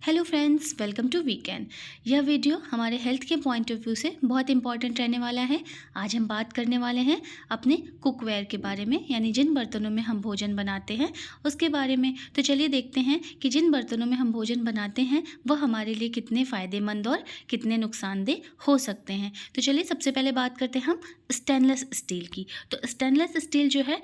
Hello friends, welcome to weekend. यह video हमारे health के पॉइंट ऑफ व्यू से बहुत इंपॉर्टेंट रहने वाला है। आज हम बात करने वाले हैं अपने कुकवेयर के बारे में, यानी जिन बर्तनों में हम भोजन बनाते हैं उसके बारे में। तो चलिए देखते हैं कि जिन बर्तनों में हम भोजन बनाते हैं वह हमारे लिए कितने फ़ायदेमंद और कितने नुकसानदेह हो सकते हैं। तो चलिए सबसे पहले बात करते हैं हम स्टेनलेस स्टील की। तो स्टेनलेस स्टील जो है,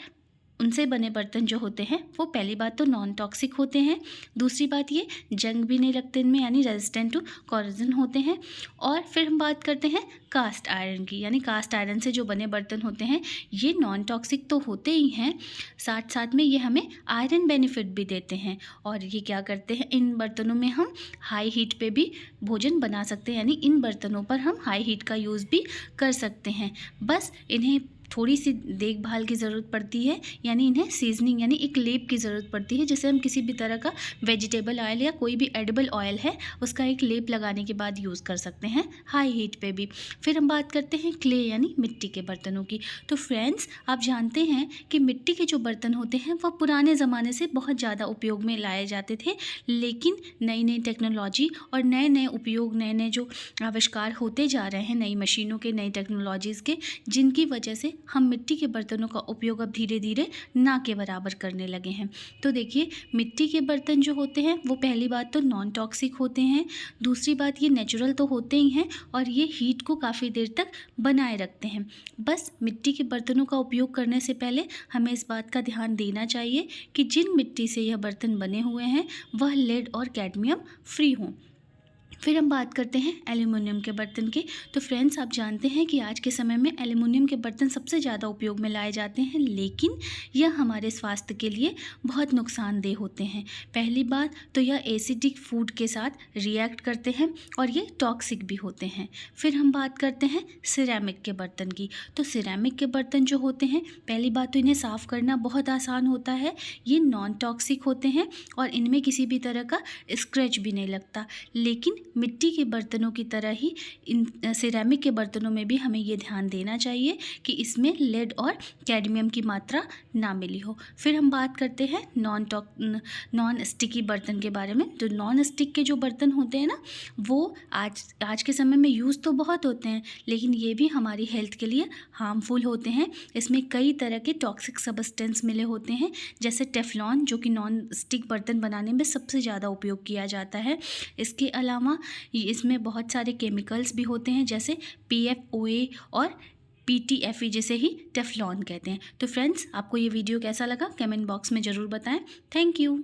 उनसे बने बर्तन जो होते हैं वो पहली बात तो नॉन टॉक्सिक होते हैं। दूसरी बात ये जंग भी नहीं लगते इनमें, यानी रेजिस्टेंट टू कॉरोजन होते हैं। और फिर हम बात करते हैं कास्ट आयरन की, यानी कास्ट आयरन से जो बने बर्तन होते हैं ये नॉन टॉक्सिक तो होते ही हैं, साथ साथ में ये हमें आयरन बेनिफिट भी देते हैं। और ये क्या करते हैं, इन बर्तनों में हम हाई हीट पे भी भोजन बना सकते हैं, यानी इन बर्तनों पर हम हाई हीट का यूज़ भी कर सकते हैं। बस इन्हें थोड़ी सी देखभाल की ज़रूरत पड़ती है, यानी इन्हें सीजनिंग यानी एक लेप की ज़रूरत पड़ती है। जैसे हम किसी भी तरह का वेजिटेबल ऑयल या कोई भी एडिबल ऑयल है उसका एक लेप लगाने के बाद यूज़ कर सकते हैं हाई हीट पे भी। फिर हम बात करते हैं क्ले यानी मिट्टी के बर्तनों की। तो फ्रेंड्स, आप जानते हैं कि मिट्टी के जो बर्तन होते हैं वह पुराने ज़माने से बहुत ज़्यादा उपयोग में लाए जाते थे, लेकिन नई नई टेक्नोलॉजी और नए नए उपयोग, नए नए जो आविष्कार होते जा रहे हैं, नई मशीनों के, नई टेक्नोलॉजीज़ के, जिनकी वजह से हम मिट्टी के बर्तनों का उपयोग अब धीरे धीरे ना के बराबर करने लगे हैं। तो देखिए, मिट्टी के बर्तन जो होते हैं वो पहली बात तो नॉन टॉक्सिक होते हैं, दूसरी बात ये नेचुरल तो होते ही हैं, और ये हीट को काफ़ी देर तक बनाए रखते हैं। बस मिट्टी के बर्तनों का उपयोग करने से पहले हमें इस बात का ध्यान देना चाहिए कि जिन मिट्टी से यह बर्तन बने हुए हैं वह लेड और कैडमियम फ्री हों। फिर हम बात करते हैं एल्युमिनियम के बर्तन की। तो फ्रेंड्स, आप जानते हैं कि आज के समय में एल्युमिनियम के बर्तन सबसे ज़्यादा उपयोग में लाए जाते हैं, लेकिन यह हमारे स्वास्थ्य के लिए बहुत नुकसानदेह होते हैं। पहली बात तो यह एसिडिक फूड के साथ रिएक्ट करते हैं और ये टॉक्सिक भी होते हैं। फिर हम बात करते हैं सिरेमिक के बर्तन की। तो सिरेमिक के बर्तन जो होते हैं, पहली बात तो इन्हें साफ़ करना बहुत आसान होता है, ये नॉन टॉक्सिक होते हैं और इनमें किसी भी तरह का स्क्रैच भी नहीं लगता। लेकिन मिट्टी के बर्तनों की तरह ही इन सिरेमिक के बर्तनों में भी हमें ये ध्यान देना चाहिए कि इसमें लेड और कैडमियम की मात्रा ना मिली हो। फिर हम बात करते हैं नॉन स्टिकी बर्तन के बारे में। तो नॉन स्टिक के जो बर्तन होते हैं ना, वो आज के समय में यूज़ तो बहुत होते हैं, लेकिन ये भी हमारी हेल्थ के लिए हार्मफुल होते हैं। इसमें कई तरह के टॉक्सिक सब्सटेंस मिले होते हैं, जैसे टेफ्लॉन, जो कि नॉन स्टिक बर्तन बनाने में सबसे ज़्यादा उपयोग किया जाता है। इसके अलावा इसमें बहुत सारे केमिकल्स भी होते हैं, जैसे PFOA और PTFE, जिसे ही टेफ्लॉन कहते हैं। तो फ्रेंड्स, आपको ये वीडियो कैसा लगा कमेंट बॉक्स में ज़रूर बताएं। Thank you.